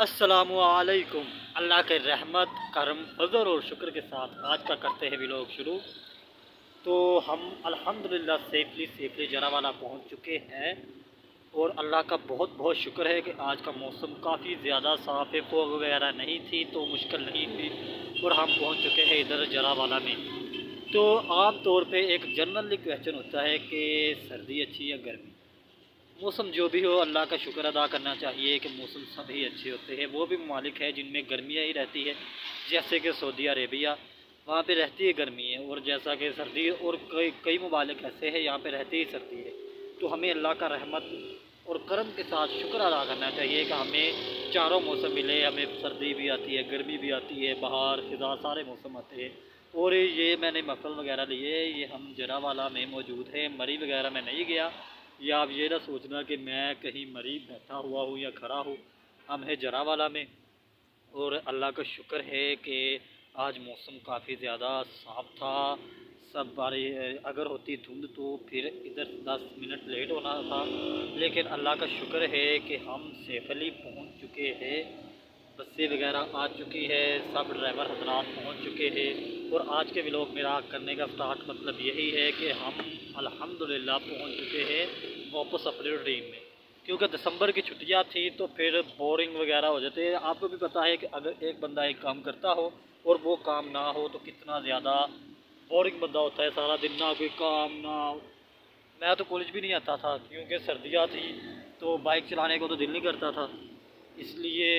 अस्सलामुअलैकुम। अल्लाह के रहमत करम फजल और शुक्र के साथ आज का करते हैं व्लॉग शुरू। तो हम अल्हम्दुलिल्लाह सेफली जनावाला पहुंच चुके हैं और अल्लाह का बहुत बहुत शुक्र है कि आज का मौसम काफ़ी ज़्यादा साफ़ है, फोग वगैरह नहीं थी तो मुश्किल नहीं थी और हम पहुंच चुके हैं इधर जनावाला में। तो आम तौर पे एक जनरली क्वेश्चन होता है कि सर्दी अच्छी या गर्मी। मौसम जो भी हो अल्लाह का शुक्र अदा करना चाहिए कि मौसम सभी अच्छे होते हैं। वो भी ममालिक है जिनमें गर्मियाँ ही रहती है, जैसे कि सऊदी अरेबिया, वहाँ पे रहती है गर्मी है, और जैसा कि सर्दी, और कई कई ममालिक ऐसे हैं यहाँ पे रहती ही सर्दी है। तो हमें अल्लाह का रहमत और करम के साथ शुक्र अदा करना चाहिए कि हमें चारों मौसम मिले। हमें सर्दी भी आती है, गर्मी भी आती है, बहार खिज़ां सारे मौसम आते हैं। और ये मैंने मफल वगैरह लिए, ये हम जरावाला में मौजूद है, मरी वगैरह में नहीं गया। या आप ये ना सोचना कि मैं कहीं मरीब बैठा हुआ हूँ या खड़ा हूँ। हम है जरावाला में और अल्लाह का शुक्र है कि आज मौसम काफ़ी ज़्यादा साफ़ था। सब बारी अगर होती धुंध तो फिर इधर 10 मिनट लेट होना था, लेकिन अल्लाह का शुक्र है कि हम सेफली पहुँच चुके हैं। बसें वगैरह आ चुकी है, सब ड्राइवर हजरात पहुँच चुके हैं। और आज के व्लॉग मेरा करने का स्टार्ट मतलब यही है कि हम अल्हम्दुलिल्लाह पहुँच चुके हैं वापस अपने रूटीन में। क्योंकि दिसंबर की छुट्टियां थी तो फिर बोरिंग वगैरह हो जाते हैं। आपको भी पता है कि अगर एक बंदा एक काम करता हो और वो काम ना हो तो कितना ज़्यादा बोरिंग बंदा होता है। सारा दिन ना कोई काम ना। मैं तो कॉलेज भी नहीं आता था क्योंकि सर्दियाँ थी तो बाइक चलाने को तो दिल नहीं करता था। इसलिए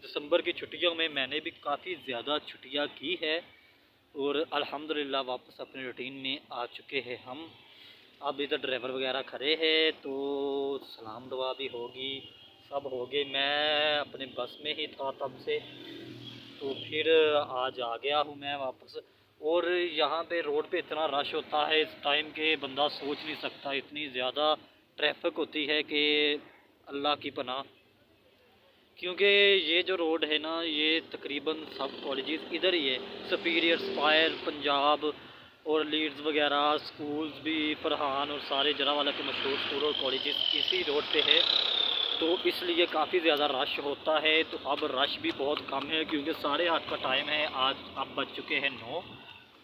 दिसंबर की छुट्टियों में मैंने भी काफ़ी ज़्यादा छुट्टियाँ की है और अल्हम्दुलिल्लाह वापस अपने रूटीन में आ चुके हैं हम। अब इधर ड्राइवर वगैरह खड़े हैं तो सलाम दुआ भी होगी, सब हो गए। मैं अपने बस में ही था तब से, तो फिर आज आ गया हूँ मैं वापस। और यहाँ पे रोड पे इतना रश होता है इस टाइम के बंदा सोच नहीं सकता, इतनी ज़्यादा ट्रैफिक होती है कि अल्लाह की पनाह। क्योंकि ये जो रोड है ना, ये तकरीबन सब कॉलेजेस इधर ही है। सुपीरियर, स्पायर, पंजाब और लीड्स वगैरह स्कूल्स भी, फरहान और सारे जरावाला के मशहूर स्कूल और कॉलेजेस इसी रोड पे है। तो इसलिए काफ़ी ज़्यादा रश होता है। तो अब रश भी बहुत कम है क्योंकि 8:30 का टाइम है, आज अब बज चुके हैं 9,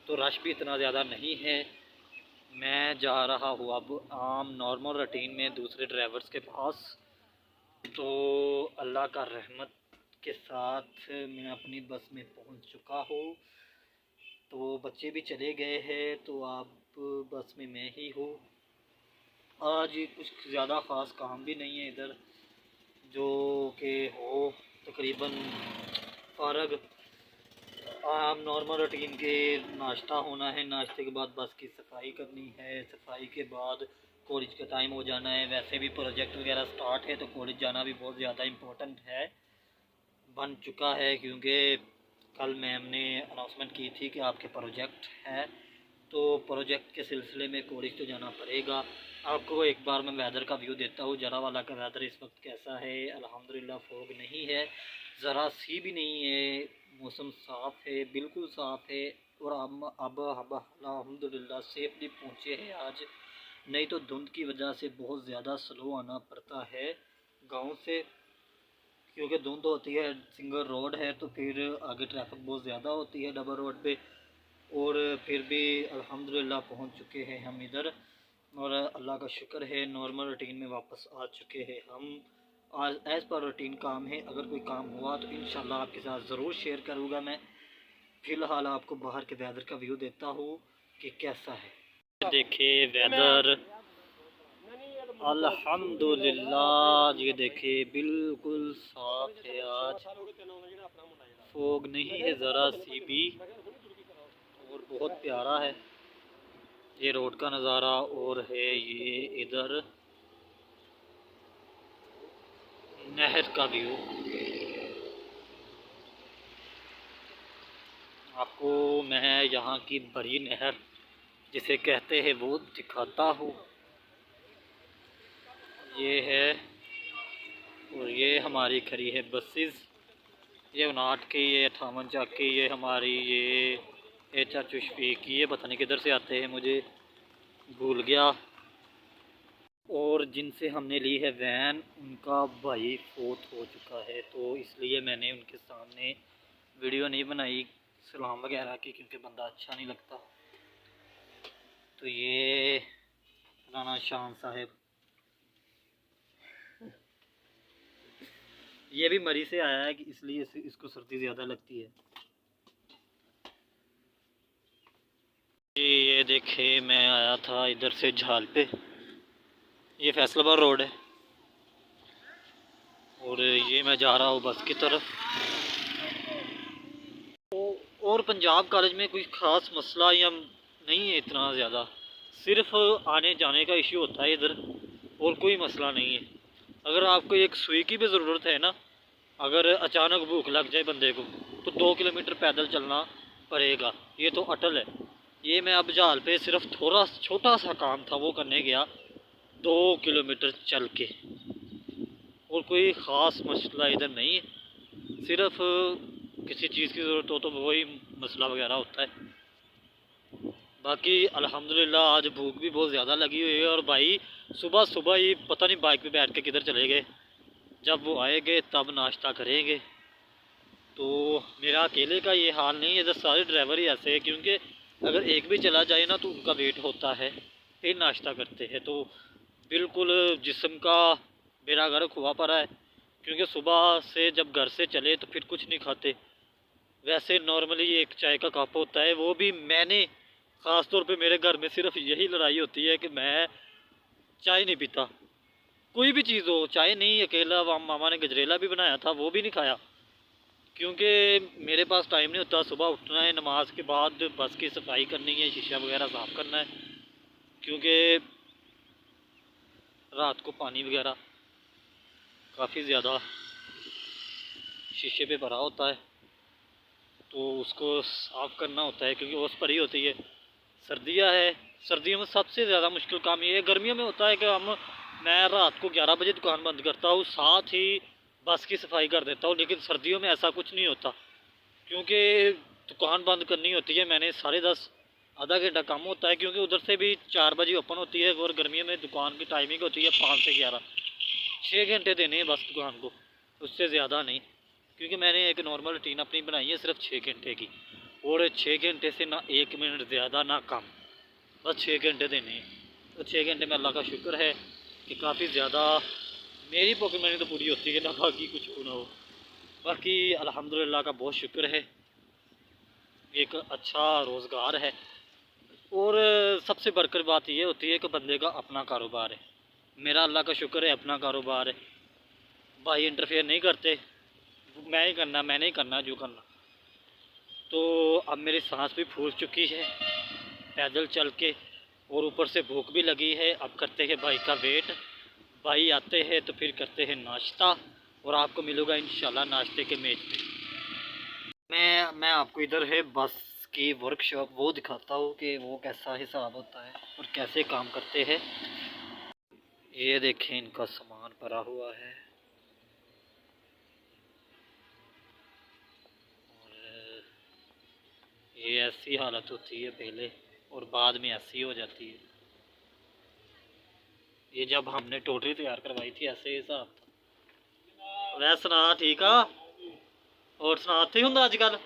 तो रश भी इतना ज़्यादा नहीं है। मैं जा रहा हूँ अब आम नॉर्मल रूटीन में दूसरे ड्राइवर्स के पास। तो अल्लाह का रहमत के साथ मैं अपनी बस में पहुंच चुका हूँ। तो बच्चे भी चले गए हैं तो अब बस में मैं ही हूँ। आज कुछ ज़्यादा ख़ास काम भी नहीं है इधर जो कि हो तकरीबन फ़ारग आम नॉर्मल रूटीन के। नाश्ता होना है, नाश्ते के बाद बस की सफाई करनी है, सफाई के बाद कॉलेज का टाइम हो जाना है। वैसे भी प्रोजेक्ट वगैरह स्टार्ट है तो कॉलेज जाना भी बहुत ज़्यादा इम्पोर्टेंट है, बन चुका है। क्योंकि कल मैम ने अनाउंसमेंट की थी कि आपके प्रोजेक्ट है, तो प्रोजेक्ट के सिलसिले में कॉलेज तो जाना पड़ेगा। आपको एक बार मैं वेदर का व्यू देता हूँ। जरावाला का वेदर इस वक्त कैसा है। अल्हम्दुलिल्लाह फॉग नहीं है, ज़रा सी भी नहीं है, मौसम साफ़ है, बिल्कुल साफ़ है। और अब हम अल्हम्दुलिल्लाह सेफली पहुँचे हैं आज। नहीं तो धुंध की वजह से बहुत ज़्यादा स्लो आना पड़ता है गांव से, क्योंकि धुंध होती है, सिंगल रोड है तो फिर आगे ट्रैफिक बहुत ज़्यादा होती है डबल रोड पे। और फिर भी अल्हम्दुलिल्लाह पहुंच चुके हैं हम इधर और अल्लाह का शुक्र है नॉर्मल रूटीन में वापस आ चुके हैं हम। आज एज़ पर रूटीन काम है, अगर कोई काम हुआ तो इंशाल्लाह आपके साथ ज़रूर शेयर करूँगा मैं। फ़िलहाल आपको बाहर के वेदर का व्यू देता हूँ कि कैसा है। देखिए वेदर अल्हम्दुलिल्लाह, ये देखिए बिल्कुल साफ है आज, फोग नहीं है ज़रा सी भी और बहुत प्यारा है ये रोड का नज़ारा। और है ये इधर नहर का व्यू, आपको मैं यहाँ की बड़ी नहर जिसे कहते हैं वो दिखाता हूँ। ये है और ये हमारी खड़ी है बसेस, ये 59 की, ये 58 चक की, ये हमारी ये HR शफीक की। ये पता नहीं किधर से आते हैं, मुझे भूल गया। और जिनसे हमने ली है वैन उनका भाई फोत हो चुका है, तो इसलिए मैंने उनके सामने वीडियो नहीं बनाई सलाम वगैरह की, क्योंकि बंदा अच्छा नहीं लगता। तो ये राना शान साहब, ये भी मरी से आया है कि इसलिए इसको सर्दी ज़्यादा लगती है। जी ये देखे, मैं आया था इधर से झाल पे, ये फैसलाबाद रोड है, और ये मैं जा रहा हूँ बस की तरफ। और पंजाब कॉलेज में कोई ख़ास मसला या नहीं है इतना ज़्यादा, सिर्फ आने जाने का इश्यू होता है इधर, और कोई मसला नहीं है। अगर आपको एक सुई की भी ज़रूरत है ना, अगर अचानक भूख लग जाए बंदे को, तो 2 किलोमीटर पैदल चलना पड़ेगा, ये तो अटल है। ये मैं अब जहाल पे सिर्फ थोड़ा छोटा सा काम था वो करने गया, 2 किलोमीटर चल के, और कोई ख़ास मसला इधर नहीं है। सिर्फ किसी चीज़ की ज़रूरत हो तो वही मसला वगैरह होता है। बाकी अल्हम्दुलिल्लाह आज भूख भी बहुत ज़्यादा लगी हुई है, और भाई सुबह सुबह ही पता नहीं बाइक पे बैठ के किधर चले गए, जब वो आएंगे तब नाश्ता करेंगे। तो मेरा अकेले का ये हाल नहीं है, इधर सारे ड्राइवर ही ऐसे हैं, क्योंकि अगर एक भी चला जाए ना तो उनका वेट होता है, फिर नाश्ता करते हैं। तो बिल्कुल जिस्म का मेरा घर खुआ पड़ा है, क्योंकि सुबह से जब घर से चले तो फिर कुछ नहीं खाते। वैसे नॉर्मली एक चाय का कप होता है, वो भी मैंने ख़ास तौर पे मेरे घर में सिर्फ यही लड़ाई होती है कि मैं चाय नहीं पीता। कोई भी चीज़ हो, चाय नहीं, अकेला मामा ने गजरेला भी बनाया था वो भी नहीं खाया, क्योंकि मेरे पास टाइम नहीं होता। सुबह उठना है, नमाज के बाद बस की सफाई करनी है, शीशा वगैरह साफ़ करना है, क्योंकि रात को पानी वगैरह काफ़ी ज़्यादा शीशे पे भरा होता है, तो उसको साफ़ करना होता है, क्योंकि ओस पड़ी होती है। सर्दियाँ है, सर्दियों में सबसे ज़्यादा मुश्किल काम ये है। गर्मियों में होता है कि मैं रात को 11 बजे दुकान बंद करता हूँ, साथ ही बस की सफाई कर देता हूँ। लेकिन सर्दियों में ऐसा कुछ नहीं होता, क्योंकि दुकान बंद करनी होती है। मैंने 10:30 आधा घंटा कम होता है, क्योंकि उधर से भी 4 बजे ओपन होती है, और गर्मियों में दुकान की टाइमिंग होती है 5 से 11। 6 घंटे देने हैं बस दुकान को, उससे ज़्यादा नहीं, क्योंकि मैंने एक नॉर्मल रूटीन अपनी बनाई है सिर्फ 6 घंटे की, और 6 घंटे से ना 1 मिनट ज़्यादा ना कम, बस 6 घंटे देने हैं। तो 6 घंटे में अल्लाह का शुक्र है कि काफ़ी ज़्यादा मेरी पॉकेट मनी तो पूरी होती है ना, बाकी कुछ ना हो। बाकी अल्हम्दुलिल्लाह का बहुत शुक्र है, एक अच्छा रोज़गार है। और सबसे बढ़कर बात ये होती है कि बंदे का अपना कारोबार है। मेरा अल्लाह का शुक्र है अपना कारोबार है, भाई इंटरफेयर नहीं करते, मैं ही करना, मैंने ही करना जो करना। तो अब मेरी सांस भी फूल चुकी है पैदल चल के, और ऊपर से भूख भी लगी है। अब करते हैं भाई का वेट, भाई आते हैं तो फिर करते हैं नाश्ता, और आपको मिलूँगा इंशाल्लाह नाश्ते के मेज पे। मैं आपको इधर है बस की वर्कशॉप वो दिखाता हूँ कि वो कैसा हिसाब होता है और कैसे काम करते हैं। ये देखें, इनका सामान भरा हुआ है, और ये ऐसी हालत होती है पहले, और बाद में ऐसी हो जाती है। ये जब हमने टोटरी तैयार करवाई थी ऐसे हिसाब था। वै सुना ठीक आ, और सुना उत्थे हुंदा अजकल?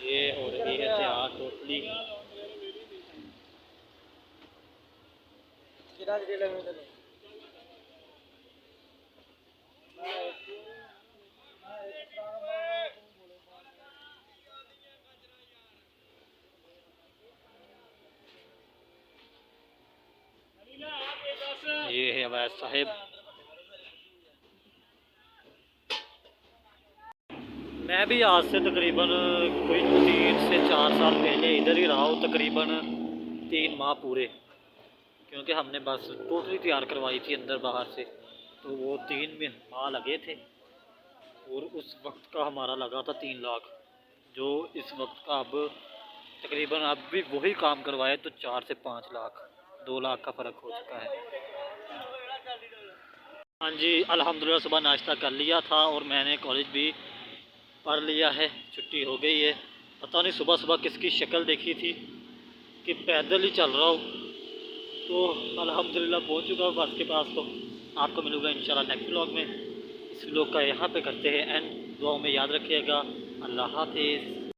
ये हो रही है तैयार टोटली। ये है अवैध साहब। मैं भी आज से तकरीबन कोई 3 से 4 साल पहले इधर ही रहा हूँ, तकरीबन 3 माह पूरे, क्योंकि हमने बस टोटली तैयार करवाई थी अंदर बाहर से, तो वो 3 में माह लगे थे, और उस वक्त का हमारा लगा था 3 लाख, जो इस वक्त का अब तकरीबन अब भी वही काम करवाए तो 4 से 5 लाख, 2 लाख का फ़र्क हो चुका है। हाँ जी, अल्हम्दुलिल्लाह सुबह नाश्ता कर लिया था, और मैंने कॉलेज भी पढ़ लिया है, छुट्टी हो गई है। पता नहीं सुबह सुबह किसकी शक्ल देखी थी कि पैदल ही चल रहा हूँ। तो अल्हम्दुलिल्लाह पहुँच चुका हूँ बस के पास। तो आपको मिलूँगा इंशाल्लाह नेक्स्ट व्लॉग में। इस व्लॉग का यहाँ पे करते हैं एंड। दुआओं में याद रखिएगा। अल्लाह हाफिज़।